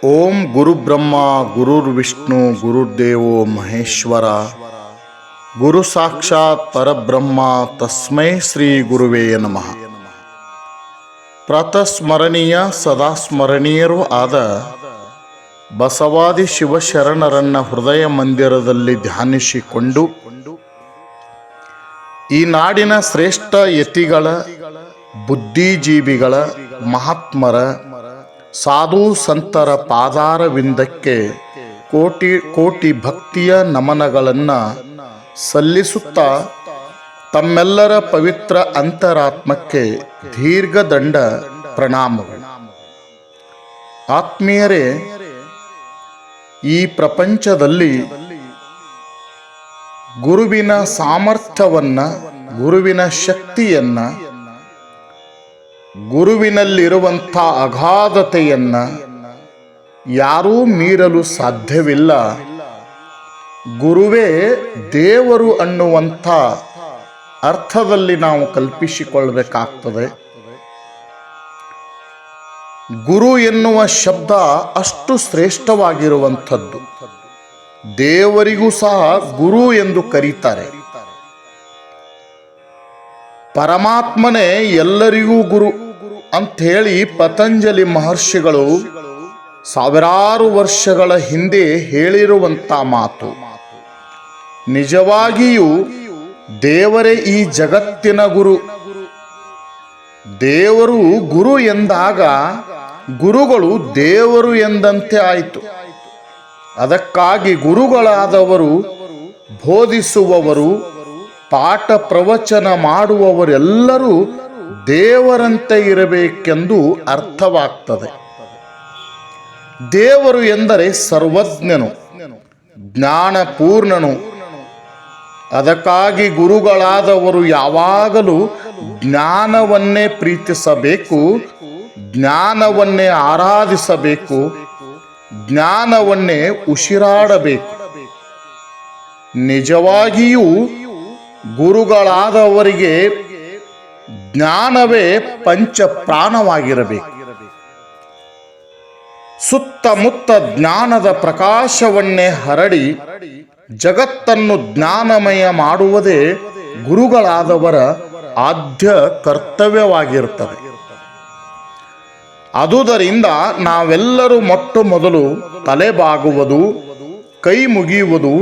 ಓಂ ಗುರುಬ್ರಹ್ಮ ಗುರುರ್ವಿಷ್ಣು ಗುರುರ್ದೇವೋ ಮಹೇಶ್ವರ ಗುರು ಸಾಕ್ಷಾತ್ ಪರಬ್ರಹ್ಮ ತಸ್ಮೈ ಶ್ರೀ ಗುರುವೇ ನಮಃ. ಪ್ರಾತಸ್ಮರಣೀಯ ಸದಾ ಸ್ಮರಣೀಯರೂ ಆದ ಬಸವಾದಿ ಶಿವಶರಣರನ್ನ ಹೃದಯ ಮಂದಿರದಲ್ಲಿ ಧ್ಯಾನಿಸಿಕೊಂಡು ಈ ನಾಡಿನ ಶ್ರೇಷ್ಠ ಯತಿಗಳ, ಬುದ್ಧಿಜೀವಿಗಳ, ಮಹಾತ್ಮರ, ಸಾಧು ಸಂತರ ಪಾದಾರವಿಂದಕ್ಕೆ ಕೋಟಿ ಕೋಟಿ ಭಕ್ತಿಯ ನಮನಗಳನ್ನು ಸಲ್ಲಿಸುತ್ತಾ ತಮ್ಮೆಲ್ಲರ ಪವಿತ್ರ ಅಂತರಾತ್ಮಕ್ಕೆ ದೀರ್ಘದಂಡ ಪ್ರಣಾಮಗಳು. ಆತ್ಮೀಯರೇ, ಈ ಪ್ರಪಂಚದಲ್ಲಿ ಗುರುವಿನ ಸಾಮರ್ಥ್ಯವನ್ನು, ಗುರುವಿನ ಶಕ್ತಿಯನ್ನು, ಗುರುವಿನಲ್ಲಿರುವಂಥ ಅಗಾಧತೆಯನ್ನು ಯಾರೂ ಮೀರಲು ಸಾಧ್ಯವಿಲ್ಲ. ಗುರುವೇ ದೇವರು ಅನ್ನುವಂಥ ಅರ್ಥದಲ್ಲಿ ನಾವು ಕಲ್ಪಿಸಿಕೊಳ್ಳಬೇಕಾಗ್ತದೆ. ಗುರು ಎನ್ನುವ ಶಬ್ದ ಅಷ್ಟು ಶ್ರೇಷ್ಠವಾಗಿರುವಂಥದ್ದು. ದೇವರಿಗೂ ಸಹ ಗುರು ಎಂದು ಕರೀತಾರೆ. ಪರಮಾತ್ಮನೇ ಎಲ್ಲರಿಗೂ ಗುರು ಅಂಥೇಳಿ ಪತಂಜಲಿ ಮಹರ್ಷಿಗಳು ಸಾವಿರಾರು ವರ್ಷಗಳ ಹಿಂದೆ ಹೇಳಿರುವಂಥ ಮಾತು. ನಿಜವಾಗಿಯೂ ದೇವರೇ ಈ ಜಗತ್ತಿನ ಗುರು. ದೇವರು ಗುರು ಎಂದಾಗ ಗುರುಗಳು ದೇವರು ಎಂದಂತೆ ಆಯಿತು. ಅದಕ್ಕಾಗಿ ಗುರುಗಳಾದವರು, ಬೋಧಿಸುವವರು, ಪಾಠ ಪ್ರವಚನ ಮಾಡುವವರೆಲ್ಲರೂ ದೇವರಂತೆ ಇರಬೇಕೆಂದು ಅರ್ಥವಾಗ್ತದೆ. ದೇವರು ಎಂದರೆ ಸರ್ವಜ್ಞನು, ಜ್ಞಾನಪೂರ್ಣನು. ಅದಕ್ಕಾಗಿ ಗುರುಗಳಾದವರು ಯಾವಾಗಲೂ ಜ್ಞಾನವನ್ನೇ ಪ್ರೀತಿಸಬೇಕು, ಜ್ಞಾನವನ್ನೇ ಆರಾಧಿಸಬೇಕು, ಜ್ಞಾನವನ್ನೇ ಉಸಿರಾಡಬೇಕು. ನಿಜವಾಗಿಯೂ ಗುರುಗಳಾದವರಿಗೆ ಜ್ಞಾನವೇ ಪಂಚ ಪ್ರಾಣವಾಗಿರಬೇಕು. ಸುತ್ತಮುತ್ತ ಜ್ಞಾನದ ಪ್ರಕಾಶವನ್ನೇ ಹರಡಿ ಜಗತ್ತನ್ನು ಜ್ಞಾನಮಯ ಮಾಡುವುದೇ ಗುರುಗಳಾದವರ ಆದ್ಯ ಕರ್ತವ್ಯವಾಗಿರುತ್ತದೆ. ಆದುದರಿಂದ ನಾವೆಲ್ಲರೂ ಮೊಟ್ಟ ಮೊದಲು ತಲೆಬಾಗುವುದು, ಕೈ ಮುಗಿಯುವುದು,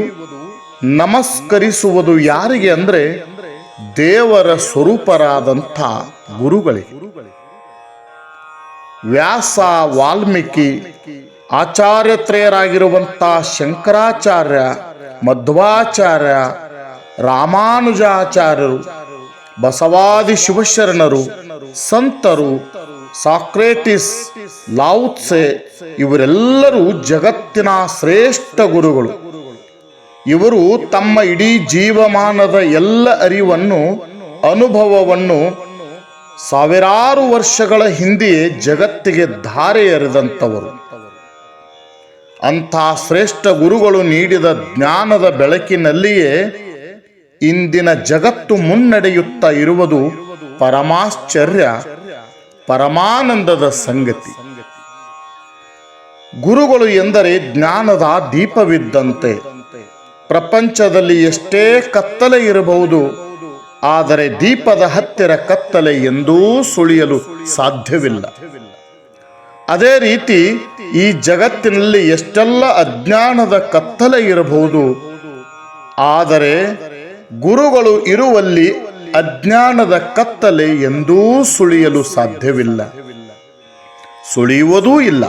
ನಮಸ್ಕರಿಸುವುದು ಯಾರಿಗೆ ಅಂದರೆ ದೇವರ ಸ್ವರೂಪರಾದಂಥ ಗುರುಗಳಿಗೆ. ವ್ಯಾಸ, ವಾಲ್ಮೀಕಿ, ಆಚಾರ್ಯತ್ರಯರಾಗಿರುವಂಥ ಶಂಕರಾಚಾರ್ಯ, ಮಧ್ವಾಚಾರ್ಯ, ರಾಮಾನುಜಾಚಾರ್ಯರು, ಬಸವಾದಿ ಶಿವಶರಣರು, ಸಂತರು, ಸಾಕ್ರೇಟಿಸ್, ಲಾವುತ್ಸೆ ಇವರೆಲ್ಲರೂ ಜಗತ್ತಿನ ಶ್ರೇಷ್ಠ ಗುರುಗಳು. ಇವರು ತಮ್ಮ ಇಡೀ ಜೀವಮಾನದ ಎಲ್ಲ ಅರಿವನ್ನು, ಅನುಭವವನ್ನು ಸಾವಿರಾರು ವರ್ಷಗಳ ಹಿಂದೆಯೇ ಜಗತ್ತಿಗೆ ಧಾರೆ ಎರೆದಂಥವರು. ಅಂಥ ಶ್ರೇಷ್ಠ ಗುರುಗಳು ನೀಡಿದ ಜ್ಞಾನದ ಬೆಳಕಿನಲ್ಲಿಯೇ ಇಂದಿನ ಜಗತ್ತು ಮುನ್ನಡೆಯುತ್ತಾ ಇರುವುದು ಪರಮಾಶ್ಚರ್ಯ, ಪರಮಾನಂದದ ಸಂಗತಿ. ಗುರುಗಳು ಎಂದರೆ ಜ್ಞಾನದ ದೀಪವಿದ್ದಂತೆ. ಪ್ರಪಂಚದಲ್ಲಿ ಎಷ್ಟೇ ಕತ್ತಲೆ ಇರಬಹುದು, ಆದರೆ ದೀಪದ ಹತ್ತಿರ ಕತ್ತಲೆ ಎಂದೂ ಸುಳಿಯಲು ಸಾಧ್ಯವಿಲ್ಲ. ಅದೇ ರೀತಿ ಈ ಜಗತ್ತಿನಲ್ಲಿ ಎಷ್ಟೆಲ್ಲ ಅಜ್ಞಾನದ ಕತ್ತಲೆ ಇರಬಹುದು, ಆದರೆ ಗುರುಗಳು ಇರುವಲ್ಲಿ ಅಜ್ಞಾನದ ಕತ್ತಲೆ ಎಂದೂ ಸುಳಿಯಲು ಸಾಧ್ಯವಿಲ್ಲ, ಸುಳಿಯುವುದೂ ಇಲ್ಲ.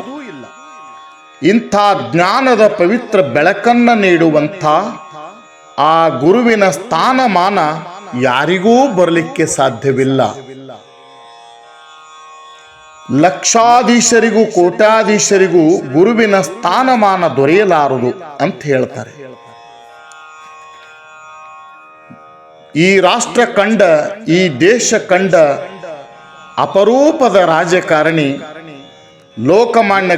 ಇಂಥ ಜ್ಞಾನದ ಪವಿತ್ರ ಬೆಳಕನ್ನು ನೀಡುವಂಥ ಆ ಗುರುವಿನ ಸ್ಥಾನಮಾನ ಯಾರಿಗೂ ಬರಲಿಕ್ಕೆ ಸಾಧ್ಯವಿಲ್ಲ. ಲಕ್ಷಾಧೀಶರಿಗೂ ಕೋಟ್ಯಾಧೀಶರಿಗೂ ಗುರುವಿನ ಸ್ಥಾನಮಾನ ದೊರೆಯಲಾರದು ಅಂತ ಹೇಳ್ತಾರೆ. ಈ ರಾಷ್ಟ್ರ ಕಂಡ, ಈ ದೇಶ ಕಂಡ ಅಪರೂಪದ ರಾಜಕಾರಣಿ ಲೋಕಮಾನ್ಯ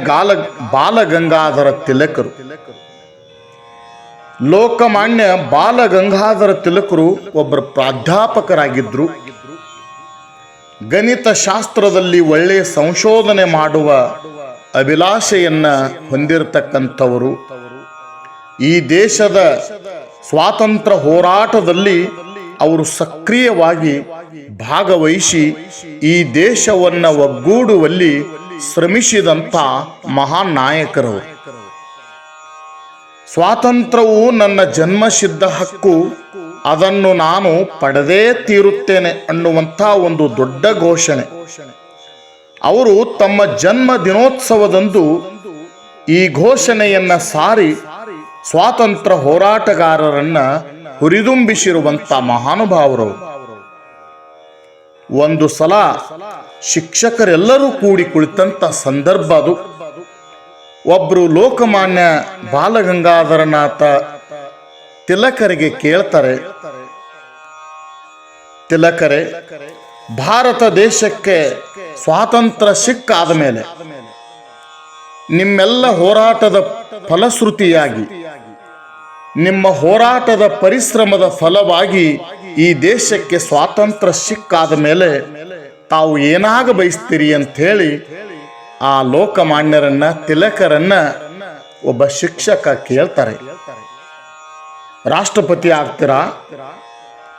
ಬಾಲಗಂಗಾಧರ ತಿಲಕರು. ಲೋಕಮಾನ್ಯ ಬಾಲಗಂಗಾಧರ ತಿಲಕರು ಒಬ್ಬರು ಪ್ರಾಧ್ಯಾಪಕರಾಗಿದ್ದರು. ಗಣಿತ ಶಾಸ್ತ್ರದಲ್ಲಿ ಒಳ್ಳೆಯ ಸಂಶೋಧನೆ ಮಾಡುವ ಅಭಿಲಾಷೆಯನ್ನು ಹೊಂದಿರತಕ್ಕಂಥವರು. ಈ ದೇಶದ ಸ್ವಾತಂತ್ರ್ಯ ಹೋರಾಟದಲ್ಲಿ ಅವರು ಸಕ್ರಿಯವಾಗಿ ಭಾಗವಹಿಸಿ ಈ ದೇಶವನ್ನು ಒಗ್ಗೂಡುವಲ್ಲಿ ಶ್ರಮಿಸಿದಂಥ ಮಹಾನ್ ನಾಯಕರವರು. ಸ್ವಾತಂತ್ರ್ಯವು ನನ್ನ ಜನ್ಮಸಿದ್ಧ ಹಕ್ಕು, ಅದನ್ನು ನಾನು ಪಡೆದೇ ತೀರುತ್ತೇನೆ ಅನ್ನುವಂಥ ಒಂದು ದೊಡ್ಡ ಘೋಷಣೆ. ಅವರು ತಮ್ಮ ಜನ್ಮ ದಿನೋತ್ಸವದಂದು ಈ ಘೋಷಣೆಯನ್ನು ಸಾರಿ ಸ್ವಾತಂತ್ರ್ಯ ಹೋರಾಟಗಾರರನ್ನ ಹುರಿದುಂಬಿಸಿರುವಂಥ ಮಹಾನುಭಾವರು. ಒಂದು ಸಲ ಶಿಕ್ಷಕರೆಲ್ಲರೂ ಕೂಡಿ ಕುಳಿತಂಥ ಸಂದರ್ಭ ಅದು. ಒಬ್ಬರು ಲೋಕಮಾನ್ಯ ಬಾಲಗಂಗಾಧರನಾಥ ತಿಲಕರಿಗೆ ಕೇಳ್ತಾರೆ, ತಿಲಕರೇ, ಭಾರತ ದೇಶಕ್ಕೆ ಸ್ವಾತಂತ್ರ್ಯ ಸಿಕ್ಕಾದ ಮೇಲೆ ನಿಮ್ಮೆಲ್ಲ ಹೋರಾಟದ ಫಲಶ್ರುತಿಯಾಗಿ, ನಿಮ್ಮ ಹೋರಾಟದ ಪರಿಶ್ರಮದ ಫಲವಾಗಿ ಈ ದೇಶಕ್ಕೆ ಸ್ವಾತಂತ್ರ್ಯ ಸಿಕ್ಕಾದ ಮೇಲೆ ತಾವು ಏನಾಗ ಬಯಸ್ತೀರಿ ಅಂತ ಹೇಳಿ ಆ ಲೋಕಮಾನ್ಯರನ್ನ, ತಿಲಕರನ್ನ ಒಬ್ಬ ಶಿಕ್ಷಕ ಕೇಳ್ತಾರೆ. ರಾಷ್ಟ್ರಪತಿ ಆಗ್ತೀರಾ,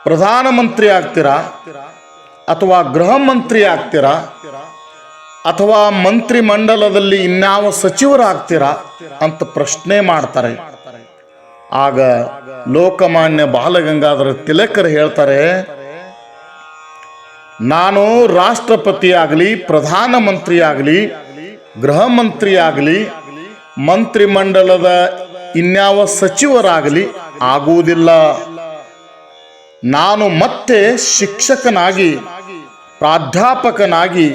ಪ್ರಧಾನಮಂತ್ರಿ ಆಗ್ತೀರಾ, ಅಥವಾ ಗೃಹ ಮಂತ್ರಿ ಆಗ್ತೀರಾ, ಅಥವಾ ಮಂತ್ರಿ ಮಂಡಲದಲ್ಲಿ ಇನ್ಯಾವ ಸಚಿವರಾಗ್ತೀರಾ ಅಂತ ಪ್ರಶ್ನೆ ಮಾಡ್ತಾರೆ. ಆಗ ಲೋಕಮಾನ್ಯ ಬಾಲಗಂಗಾಧರ ತಿಲಕರು ಹೇಳ್ತಾರೆ, ನಾನು ರಾಷ್ಟ್ರಪತಿ ಆಗಲಿ, ಪ್ರಧಾನಮಂತ್ರಿ ಆಗಲಿ, ಗೃಹ ಮಂತ್ರಿ ಆಗಲಿ, ಮಂತ್ರಿ ಮಂಡಲದ ಇನ್ಯಾವ ಸಚಿವರಾಗಲಿ ಆಗುವುದಿಲ್ಲ. ನಾನು ಮತ್ತೆ ಶಿಕ್ಷಕನಾಗಿ, ಪ್ರಾಧ್ಯಾಪಕನಾಗಿ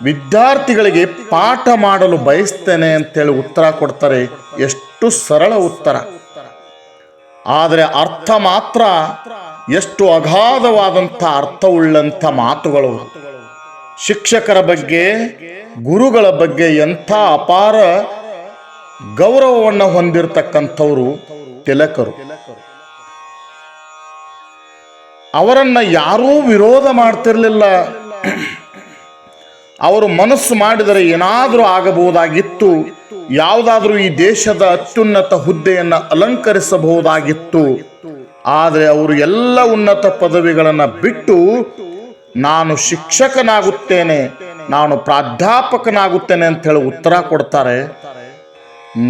ವಿದ್ಯಾರ್ಥಿಗಳಿಗೆ ಪಾಠ ಮಾಡಲು ಬಯಸ್ತೇನೆ ಅಂತೇಳಿ ಉತ್ತರ ಕೊಡ್ತಾರೆ. ಎಷ್ಟು ಸರಳ ಉತ್ತರ, ಆದರೆ ಅರ್ಥ ಮಾತ್ರ ಎಷ್ಟು ಅಗಾಧವಾದಂಥ ಅರ್ಥವುಳ್ಳಂಥ ಮಾತುಗಳು. ಶಿಕ್ಷಕರ ಬಗ್ಗೆ, ಗುರುಗಳ ಬಗ್ಗೆ ಎಂಥ ಅಪಾರ ಗೌರವವನ್ನು ಹೊಂದಿರತಕ್ಕಂಥವರು ತಿಲಕರು. ಅವರನ್ನ ಯಾರೂ ವಿರೋಧ ಮಾಡ್ತಿರ್ಲಿಲ್ಲ. ಅವರು ಮನಸ್ಸು ಮಾಡಿದರೆ ಏನಾದರೂ ಆಗಬಹುದಾಗಿತ್ತು, ಯಾವುದಾದ್ರೂ ಈ ದೇಶದ ಅತ್ಯುನ್ನತ ಹುದ್ದೆಯನ್ನು ಅಲಂಕರಿಸಬಹುದಾಗಿತ್ತು. ಆದರೆ ಅವರು ಎಲ್ಲ ಉನ್ನತ ಪದವಿಗಳನ್ನು ಬಿಟ್ಟು ನಾನು ಶಿಕ್ಷಕನಾಗುತ್ತೇನೆ, ನಾನು ಪ್ರಾಧ್ಯಾಪಕನಾಗುತ್ತೇನೆ ಅಂತ ಹೇಳಿ ಉತ್ತರ ಕೊಡ್ತಾರೆ.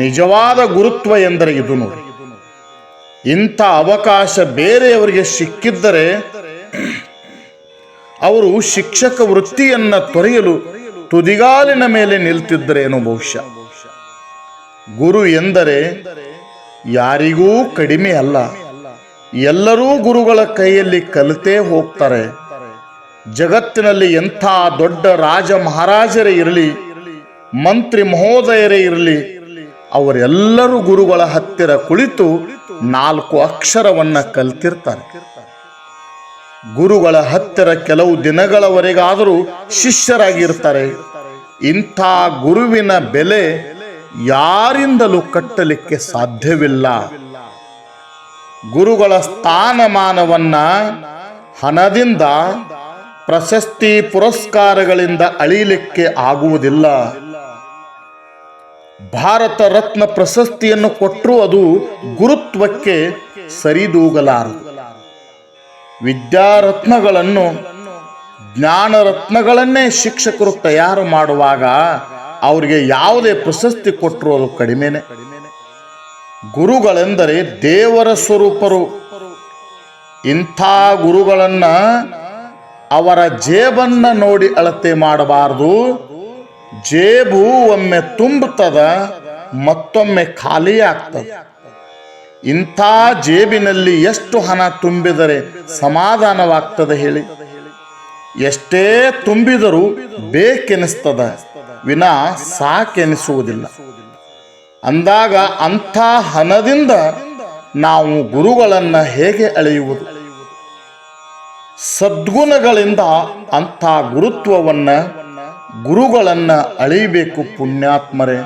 ನಿಜವಾದ ಗುರುತ್ವ ಎಂದರೆ ಇದು ನೋಡಿ. ಇಂಥ ಅವಕಾಶ ಬೇರೆಯವರಿಗೆ ಸಿಕ್ಕಿದ್ದರೆ ಅವರು ಶಿಕ್ಷಕ ವೃತ್ತಿಯನ್ನು ತೊರೆಯಲು ತುದಿಗಾಲಿನ ಮೇಲೆ ನಿಲ್ತಿದ್ದರೇನೋ ಬಹುಶಃ. ಗುರು ಎಂದರೆ ಯಾರಿಗೂ ಕಡಿಮೆ ಅಲ್ಲ. ಎಲ್ಲರೂ ಗುರುಗಳ ಕೈಯಲ್ಲಿ ಕಲಿತೇ ಹೋಗ್ತಾರೆ. ಜಗತ್ತಿನಲ್ಲಿ ಎಂಥ ದೊಡ್ಡ ರಾಜ ಮಹಾರಾಜರೇ ಇರಲಿ, ಮಂತ್ರಿ ಮಹೋದಯರೇ ಇರಲಿ, ಅವರೆಲ್ಲರೂ ಗುರುಗಳ ಹತ್ತಿರ ಕುಳಿತು 4 ಅಕ್ಷರವನ್ನ ಕಲ್ತಿರ್ತಾರೆ. ಗುರುಗಳ ಹತ್ತಿರ ಕೆಲವು ದಿನಗಳವರೆಗಾದರೂ ಶಿಷ್ಯರಾಗಿರ್ತಾರೆ. ಇಂಥ ಗುರುವಿನ ಬೆಲೆ ಯಾರಿಂದಲೂ ಕಟ್ಟಲಿಕ್ಕೆ ಸಾಧ್ಯವಿಲ್ಲ. ಗುರುಗಳ ಸ್ಥಾನಮಾನವನ್ನ ಹಣದಿಂದ, ಪ್ರಶಸ್ತಿ ಪುರಸ್ಕಾರಗಳಿಂದ ಅಳಿಲಿಕ್ಕೆ ಆಗುವುದಿಲ್ಲ. ಭಾರತ ರತ್ನ ಪ್ರಶಸ್ತಿಯನ್ನು ಕೊಟ್ಟರೂ ಅದು ಗುರುತ್ವಕ್ಕೆ ಸರಿದೂಗಲಾರದು. ವಿದ್ಯಾರತ್ನಗಳನ್ನು, ಜ್ಞಾನರತ್ನಗಳನ್ನೇ ಶಿಕ್ಷಕರು ತಯಾರು ಮಾಡುವಾಗ ಅವರಿಗೆ ಯಾವುದೇ ಪ್ರಶಸ್ತಿ ಕೊಟ್ಟರು ಅದು ಕಡಿಮೆನೆ. ಗುರುಗಳೆಂದರೆ ದೇವರ ಸ್ವರೂಪರು. ಇಂಥ ಗುರುಗಳನ್ನ ಅವರ ಜೇಬನ್ನ ನೋಡಿ ಅಳತೆ ಮಾಡಬಾರದು. ಜೇಬು ಒಮ್ಮೆ ತುಂಬುತ್ತದ, ಮತ್ತೊಮ್ಮೆ ಖಾಲಿ ಆಗ್ತದೆ. ಇಂಥ ಜೇಬಿನಲ್ಲಿ ಎಷ್ಟು ಹಣ ತುಂಬಿದರೆ ಸಮಾಧಾನವಾಗ್ತದೆ ಹೇಳಿ? ಎಷ್ಟೇ ತುಂಬಿದರೂ ಬೇಕೆನಿಸ್ತದ, ವಿನಾ ಸಾಕೆನಿಸುವುದಿಲ್ಲ. ಅಂದಾಗ ಅಂಥ ಹಣದಿಂದ ನಾವು ಗುರುಗಳನ್ನು ಹೇಗೆ ಅಳೆಯುವುದು? ಸದ್ಗುಣಗಳಿಂದ ಅಂಥ ಗುರುಗಳನ್ನು ಅಳೆಯಬೇಕು ಪುಣ್ಯಾತ್ಮರೇ.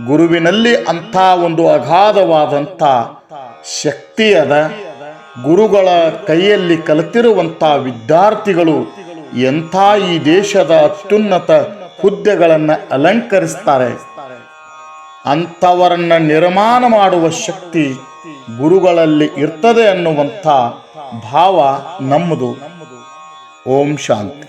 ಗುರುವಿನಲ್ಲಿ ಅಂಥ ಒಂದು ಅಗಾಧವಾದಂಥ ಶಕ್ತಿ ಅದ. ಗುರುಗಳ ಕೈಯಲ್ಲಿ ಕಲಿತಿರುವಂಥ ವಿದ್ಯಾರ್ಥಿಗಳು ಎಂಥ ಈ ದೇಶದ ಅತ್ಯುನ್ನತ ಹುದ್ದೆಗಳನ್ನು ಅಲಂಕರಿಸ್ತಾರೆ. ಅಂಥವರನ್ನ ನಿರ್ಮಾಣ ಮಾಡುವ ಶಕ್ತಿ ಗುರುಗಳಲ್ಲಿ ಇರ್ತದೆ ಅನ್ನುವಂಥ ಭಾವ ನಮ್ಮದು. ಓಂ ಶಾಂತಿ.